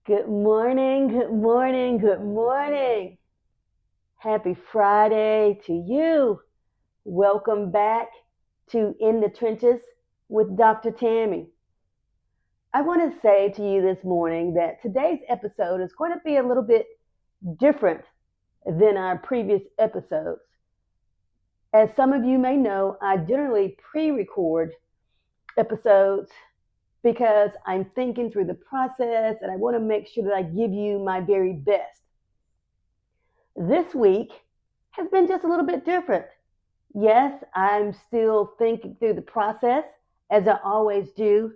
Good morning, good morning, good morning. Happy Friday to you. Welcome back to In the Trenches with Dr. Tammy. I want to say to you this morning that today's episode is going to be a little bit different than our previous episodes. As some of you may know, I generally pre record episodes because I'm thinking through the process and I want to make sure that I give you my very best. This week has been just a little bit different. Yes, I'm still thinking through the process as I always do,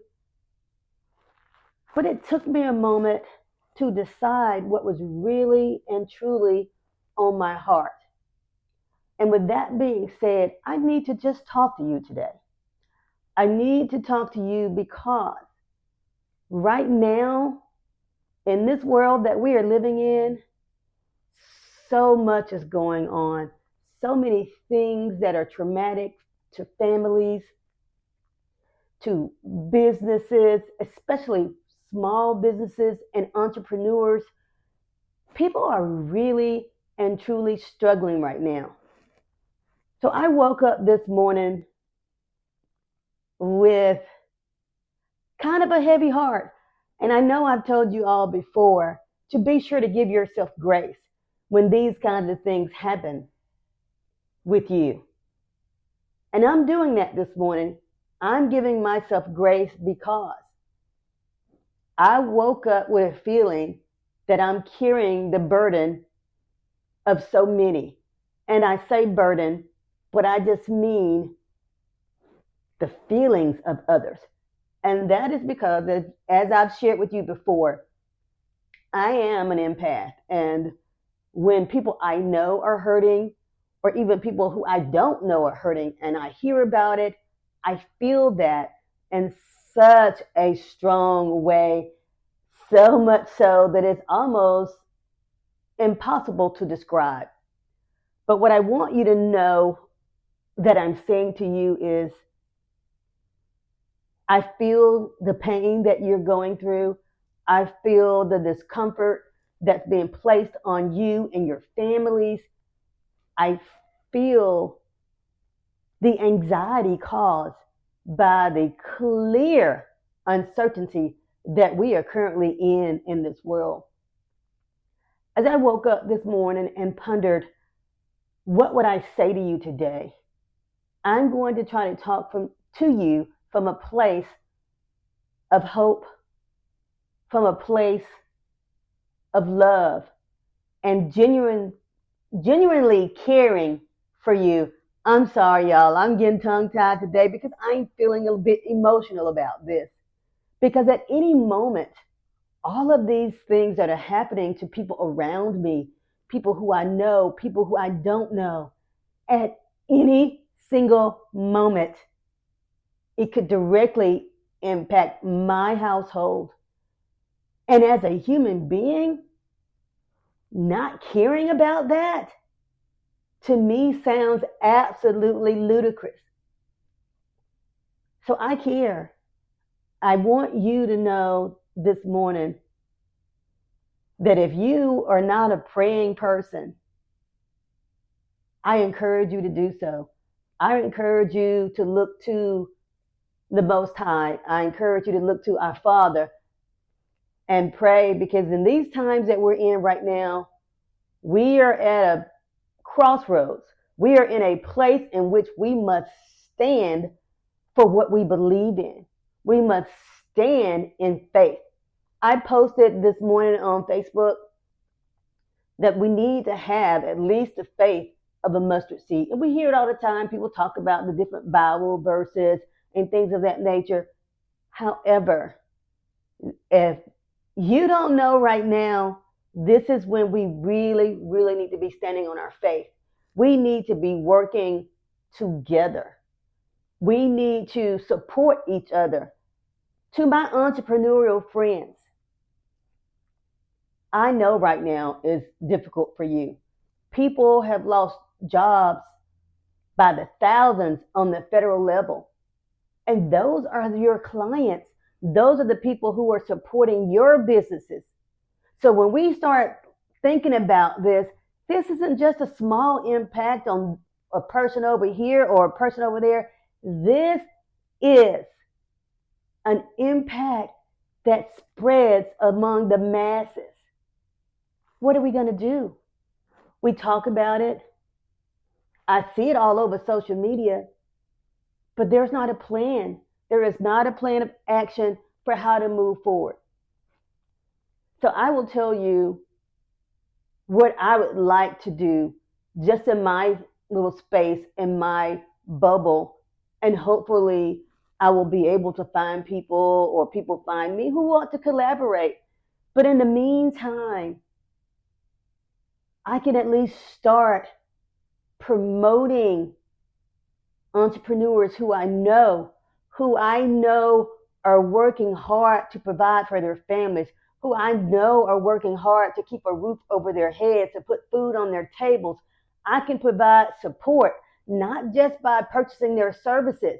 but it took me a moment to decide what was really and truly on my heart. And with that being said, I need to just talk to you today. I need to talk to you because right now, in this world that we are living in, so much is going on. So many things that are traumatic to families, to businesses, especially small businesses and entrepreneurs. People are really and truly struggling right now. So I woke up this morning with kind of a heavy heart. And I know I've told you all before to be sure to give yourself grace when these kinds of things happen with you. And I'm doing that this morning. I'm giving myself grace because I woke up with a feeling that I'm carrying the burden of so many. And I say burden, but I just mean the feelings of others. And that is because, as I've shared with you before, I am an empath. And when people I know are hurting, or even people who I don't know are hurting, and I hear about it, I feel that in such a strong way, so much so that it's almost impossible to describe. But what I want you to know that I'm saying to you is, I feel the pain that you're going through. I feel the discomfort that's being placed on you and your families. I feel the anxiety caused by the clear uncertainty that we are currently in this world. As I woke up this morning and pondered, what would I say to you today? I'm going to try to talk to you from a place of hope, from a place of love, and genuinely caring for you. I'm sorry, y'all. I'm getting tongue-tied today because I'm feeling a bit emotional about this. Because at any moment, all of these things that are happening to people around me, people who I know, people who I don't know, at any single moment, it could directly impact my household. And as a human being, not caring about that, to me sounds absolutely ludicrous. So I care. I want you to know this morning that if you are not a praying person, I encourage you to do so. I encourage you to look to the Most High. I encourage you to look to our Father and pray, because in these times that we're in right now, we are at a crossroads. We are in a place in which we must stand for what we believe in. We must stand in faith. I posted this morning on Facebook that we need to have at least the faith of a mustard seed. And we hear it all the time. People talk about the different Bible verses and things of that nature. However, if you don't know right now, this is when we really, really need to be standing on our faith. We need to be working together. We need to support each other. To my entrepreneurial friends, I know right now is difficult for you. People have lost jobs by the thousands on the federal level. And those are your clients. Those are the people who are supporting your businesses. So when we start thinking about this isn't just a small impact on a person over here or a person over there. This is an impact that spreads among the masses. What are we going to do? We talk about it. I see it all over social media, but there's not a plan. There is not a plan of action for how to move forward. So I will tell you what I would like to do just in my little space, in my bubble, and hopefully I will be able to find people or people find me who want to collaborate. But in the meantime, I can at least start promoting entrepreneurs who I know are working hard to provide for their families, who I know are working hard to keep a roof over their heads, to put food on their tables. I can provide support, not just by purchasing their services,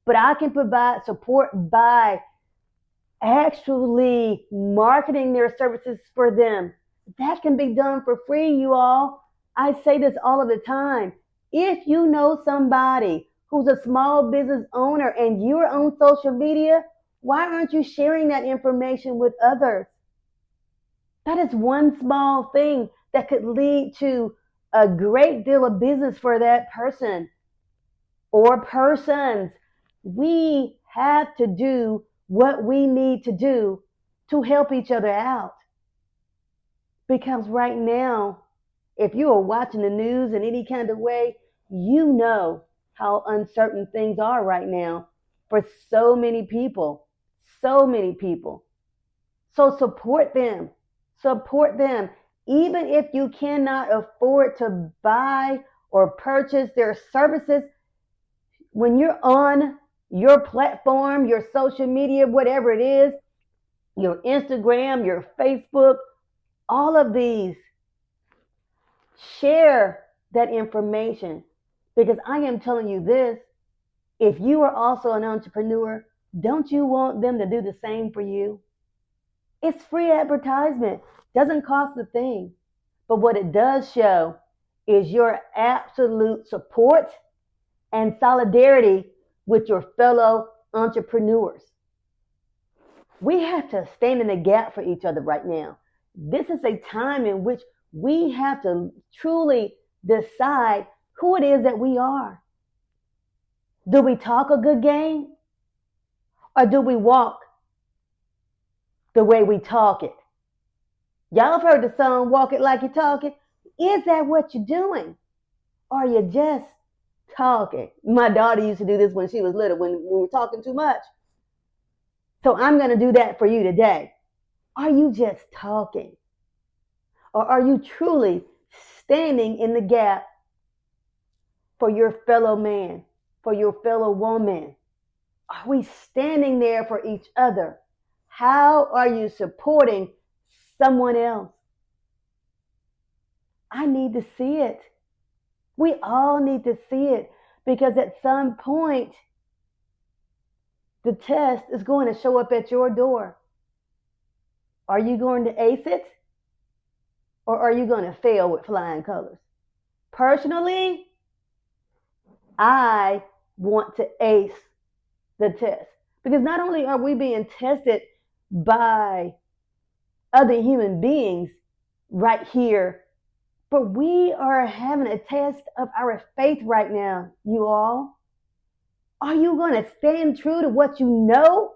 but I can provide support by actually marketing their services for them. That can be done for free, you all. I say this all of the time. If you know somebody who's a small business owner and you're on social media, why aren't you sharing that information with others? That is one small thing that could lead to a great deal of business for that person or persons. We have to do what we need to do to help each other out. Because right now, if you are watching the news in any kind of way, you know how uncertain things are right now for so many people. So many people. So support them. Support them. Even if you cannot afford to buy or purchase their services, when you're on your platform, your social media, whatever it is, your Instagram, your Facebook, all of these, share that information. Because I am telling you this, if you are also an entrepreneur, don't you want them to do the same for you? It's free advertisement. Doesn't cost a thing. But what it does show is your absolute support and solidarity with your fellow entrepreneurs. We have to stand in the gap for each other right now. This is a time in which we have to truly decide who it is that we are. Do we talk a good game? Or do we walk the way we talk it? Y'all have heard the song, Walk It Like You Talk It. Is that what you're doing? Or are you just talking? My daughter used to do this when she was little, when we were talking too much. So I'm going to do that for you today. Are you just talking? Or are you truly standing in the gap for your fellow man, for your fellow woman? Are we standing there for each other? How are you supporting someone else? I need to see it. We all need to see it, because at some point, the test is going to show up at your door. Are you going to ace it? Or are you going to fail with flying colors? Personally, I want to ace the test, because not only are we being tested by other human beings right here, but we are having a test of our faith right now, you all. Are you going to stand true to what you know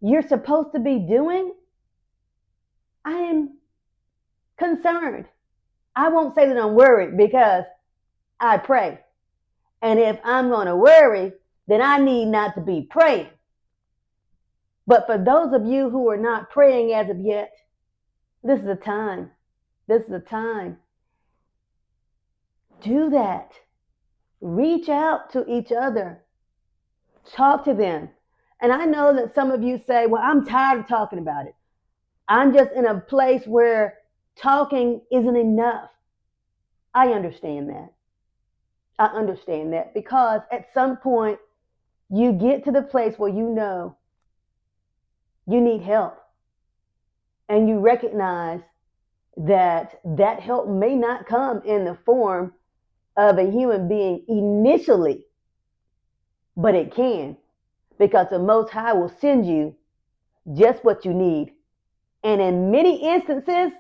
you're supposed to be doing? I am concerned. I won't say that I'm worried, because I pray. And if I'm going to worry, then I need not to be praying. But for those of you who are not praying as of yet, this is the time. This is the time. Do that. Reach out to each other. Talk to them. And I know that some of you say, well, I'm tired of talking about it. I'm just in a place where talking isn't enough. I understand that. I understand that, because at some point you get to the place where you know you need help, and you recognize that help may not come in the form of a human being initially, but it can, because the Most High will send you just what you need. And in many instances,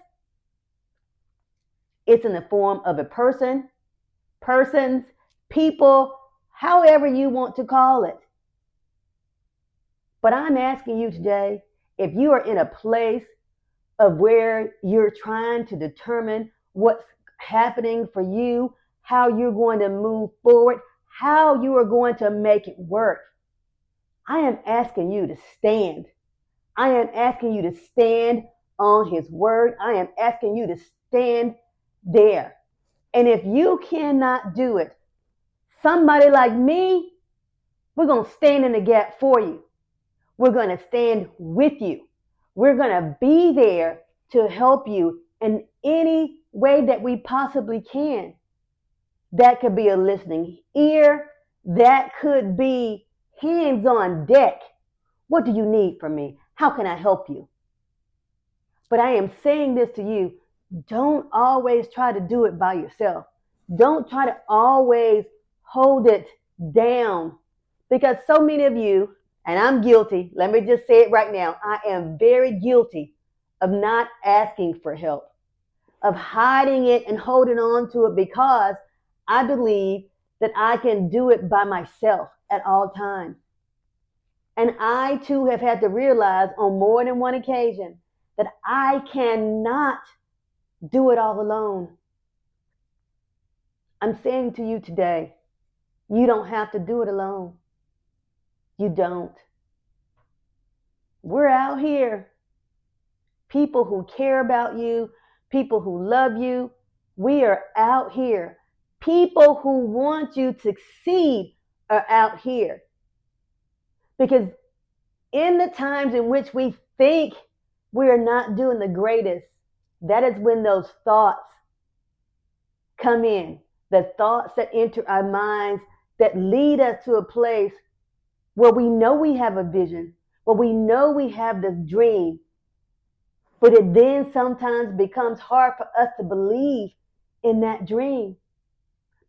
it's in the form of a person, persons, people, however you want to call it. But I'm asking you today, if you are in a place of where you're trying to determine what's happening for you, how you're going to move forward, how you are going to make it work, I am asking you to stand. I am asking you to stand on his word. I am asking you to stand there. And if you cannot do it, somebody like me, we're going to stand in the gap for you. We're going to stand with you. We're going to be there to help you in any way that we possibly can. That could be a listening ear. That could be hands on deck. What do you need from me? How can I help you? But I am saying this to you. Don't always try to do it by yourself. Don't try to always hold it down, because so many of you, and I'm guilty, let me just say it right now, I am very guilty of not asking for help, of hiding it and holding on to it because I believe that I can do it by myself at all times. And I too have had to realize on more than one occasion that I cannot do it all alone. I'm saying to you today, you don't have to do it alone. You don't. We're out here. People who care about you, people who love you, we are out here. People who want you to succeed are out here. Because in the times in which we think we are not doing the greatest, that is when those thoughts come in. The thoughts that enter our minds that lead us to a place where we know we have a vision, where we know we have this dream, but it then sometimes becomes hard for us to believe in that dream.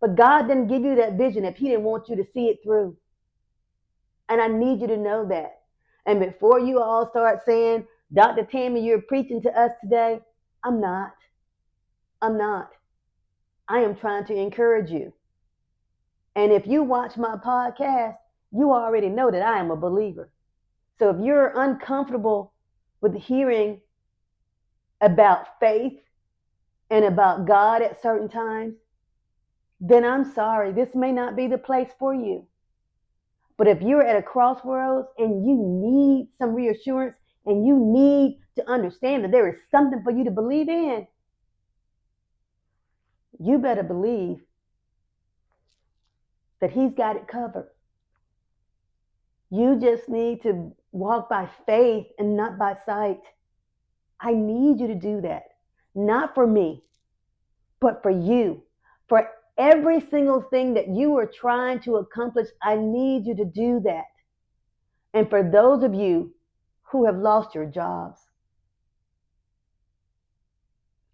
But God didn't give you that vision if he didn't want you to see it through. And I need you to know that. And before you all start saying, Dr. Tammy, you're preaching to us today, I'm not. I am trying to encourage you. And if you watch my podcast, you already know that I am a believer. So if you're uncomfortable with hearing about faith and about God at certain times, then I'm sorry, this may not be the place for you. But if you're at a crossroads and you need some reassurance and you need to understand that there is something for you to believe in, you better believe that he's got it covered. You just need to walk by faith and not by sight. I need you to do that. Not for me, but for you. For every single thing that you are trying to accomplish, I need you to do that. And for those of you who have lost your jobs,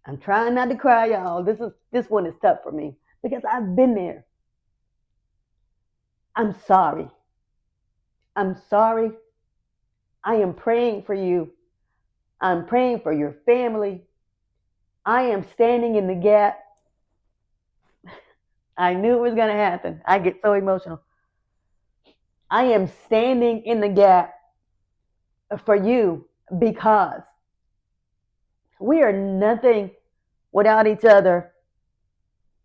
I'm trying not to cry, y'all. This one is tough for me because I've been there. I'm sorry. I am praying for you. I'm praying for your family. I am standing in the gap. I knew it was going to happen. I get so emotional. I am standing in the gap for you because we are nothing without each other.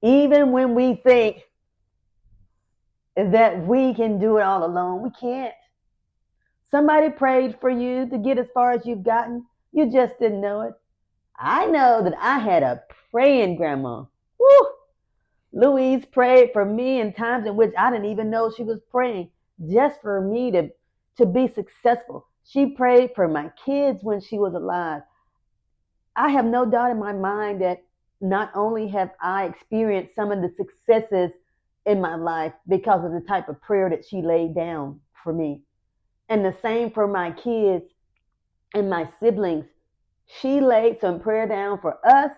Even when we think that we can do it all alone, we can't. Somebody prayed for you to get as far as you've gotten. You just didn't know it. I know that I had a praying grandma. Woo! Louise prayed for me in times in which I didn't even know she was praying, just for me to be successful. She prayed for my kids when she was alive. I have no doubt in my mind that not only have I experienced some of the successes in my life because of the type of prayer that she laid down for me, and the same for my kids and my siblings. She laid some prayer down for us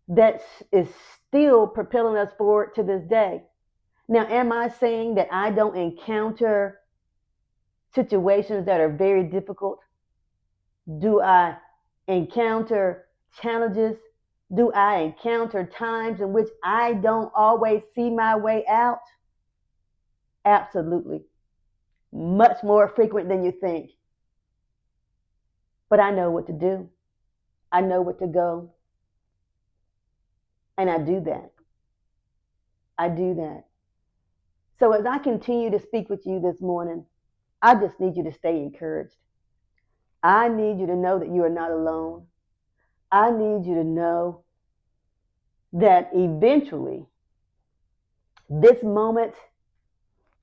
that is still propelling us forward to this day. Now, am I saying that I don't encounter situations that are very difficult? Do I encounter challenges? Do I encounter times in which I don't always see my way out? Absolutely. Much more frequent than you think. But I know what to do. I know what to go. And I do that. I do that. So as I continue to speak with you this morning, I just need you to stay encouraged. I need you to know that you are not alone. I need you to know that eventually this moment,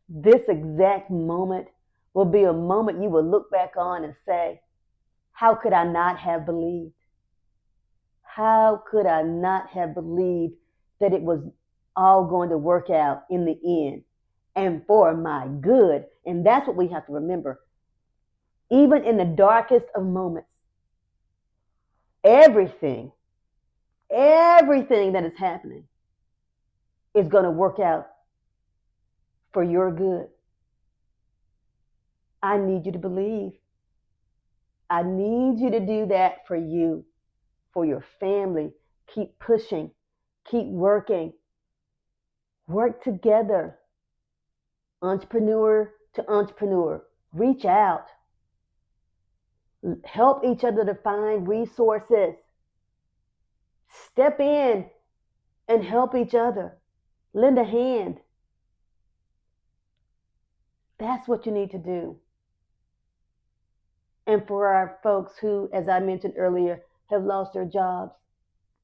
this exact moment, will be a moment you will look back on and say, how could I not have believed? How could I not have believed that it was all going to work out in the end and for my good? And that's what we have to remember. Even in the darkest of moments, everything that is happening is going to work out for your good. I need you to believe. I need you to do that for you, for your family. Keep pushing, keep working. Work together, entrepreneur to entrepreneur. Reach out. Help each other to find resources. Step in and help each other. Lend a hand. That's what you need to do. And for our folks who, as I mentioned earlier, have lost their jobs,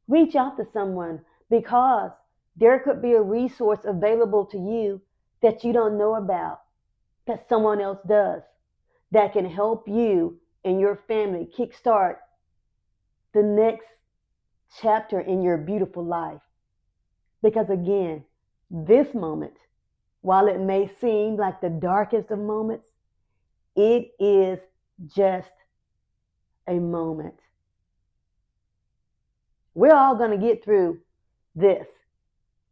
reach out to someone, because there could be a resource available to you that you don't know about, that someone else does, that can help you and your family kickstart the next chapter in your beautiful life. Because again, this moment, while it may seem like the darkest of moments, it is just a moment. We're all going to get through this,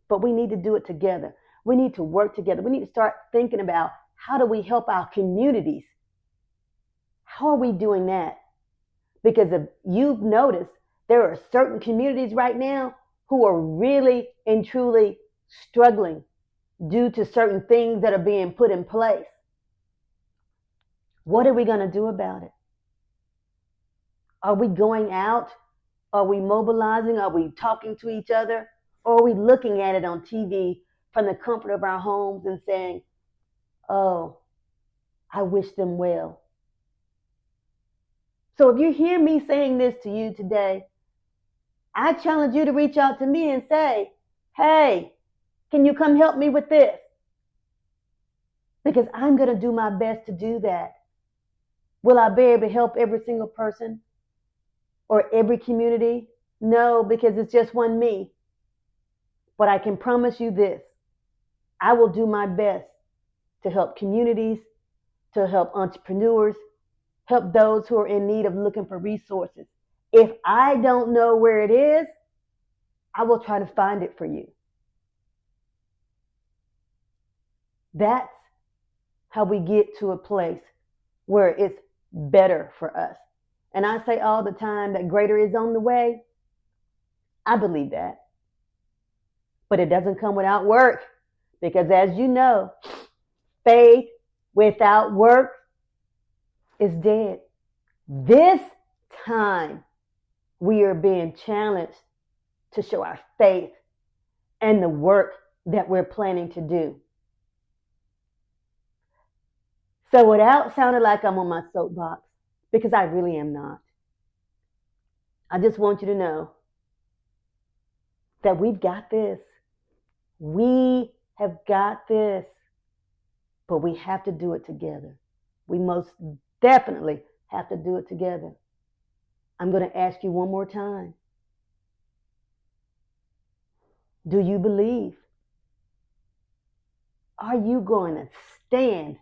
but we need to do it together. We need to work together. We need to start thinking about, how do we help our communities? How are we doing that? Because if you've noticed, there are certain communities right now who are really and truly struggling due to certain things that are being put in place. What are we going to do about it? Are we going out? Are we mobilizing? Are we talking to each other? Or are we looking at it on TV from the comfort of our homes and saying, oh, I wish them well? So if you hear me saying this to you today, I challenge you to reach out to me and say, hey, can you come help me with this? Because I'm going to do my best to do that. Will I be able to help every single person or every community? No, because it's just one me. But I can promise you this. I will do my best to help communities, to help entrepreneurs, help those who are in need of looking for resources. If I don't know where it is, I will try to find it for you. That's how we get to a place where it's better for us. And I say all the time that greater is on the way. I believe that. But it doesn't come without work. Because as you know, faith without work is dead. This time, we are being challenged to show our faith and the work that we're planning to do. So without sounding like I'm on my soapbox, because I really am not, I just want you to know that we've got this. We have got this, but we have to do it together. We most definitely have to do it together. I'm going to ask you one more time. Do you believe? Are you going to stand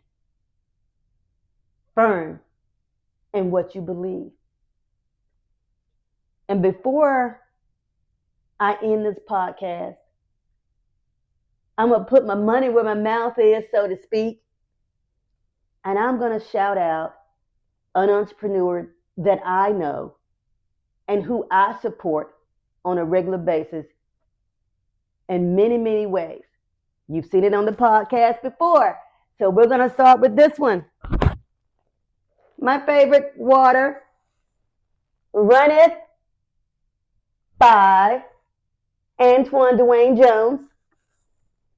firm in what you believe? And before I end this podcast, I'm going to put my money where my mouth is, so to speak, and I'm going to shout out an entrepreneur that I know and who I support on a regular basis in many, many ways. You've seen it on the podcast before. So we're going to start with this one. My favorite water, Runneth by Antoine Dwayne Jones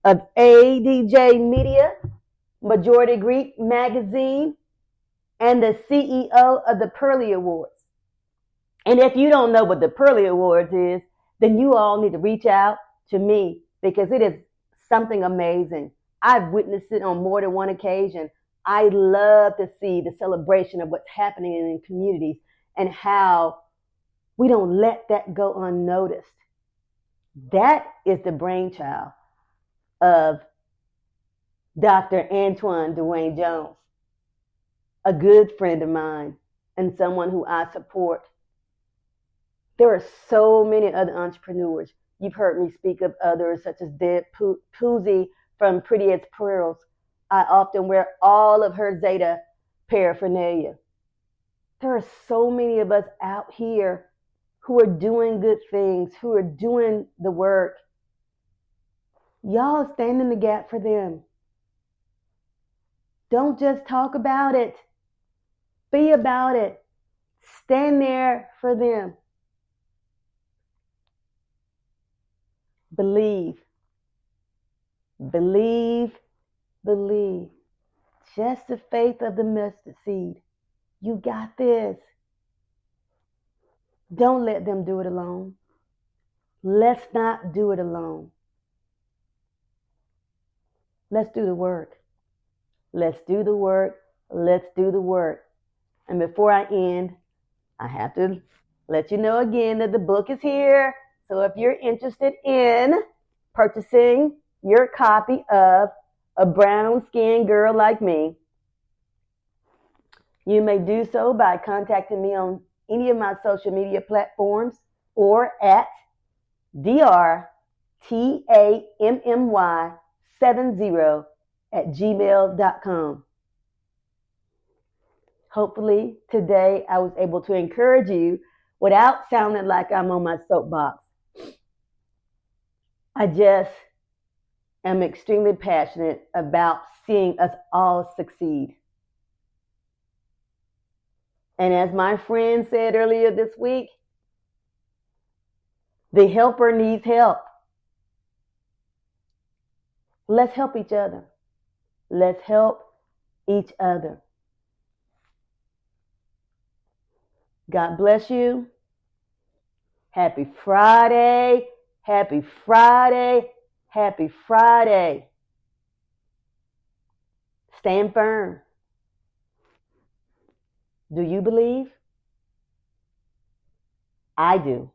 of ADJ Media, Majority Greek Magazine, and the CEO of the Pearly Awards. And if you don't know what the Pearly Awards is, then you all need to reach out to me because it is something amazing. I've witnessed it on more than one occasion. I love to see the celebration of what's happening in communities and how we don't let that go unnoticed. That is the brainchild of Dr. Antoine Dwayne Jones, a good friend of mine and someone who I support. There are so many other entrepreneurs. You've heard me speak of others such as Deb Poozy from Pretty as Pearls. I often wear all of her Zeta paraphernalia. There are so many of us out here who are doing good things, who are doing the work. Y'all stand in the gap for them. Don't just talk about it. Be about it. Stand there for them. Believe. Believe. Believe. Just the faith of the mustard seed. You got this. Don't let them do it alone. Let's not do it alone. Let's do the work. Let's do the work. Let's do the work. And before I end, I have to let you know again that the book is here. So if you're interested in purchasing your copy of A Brown-Skinned Girl Like Me, you may do so by contacting me on any of my social media platforms or at drtammy70@gmail.com. Hopefully today I was able to encourage you without sounding like I'm on my soapbox. I just am extremely passionate about seeing us all succeed. And as my friend said earlier this week, the helper needs help. Let's help each other. Let's help each other. God bless you. Happy Friday. Happy Friday. Happy Friday. Stand firm. Do you believe? I do.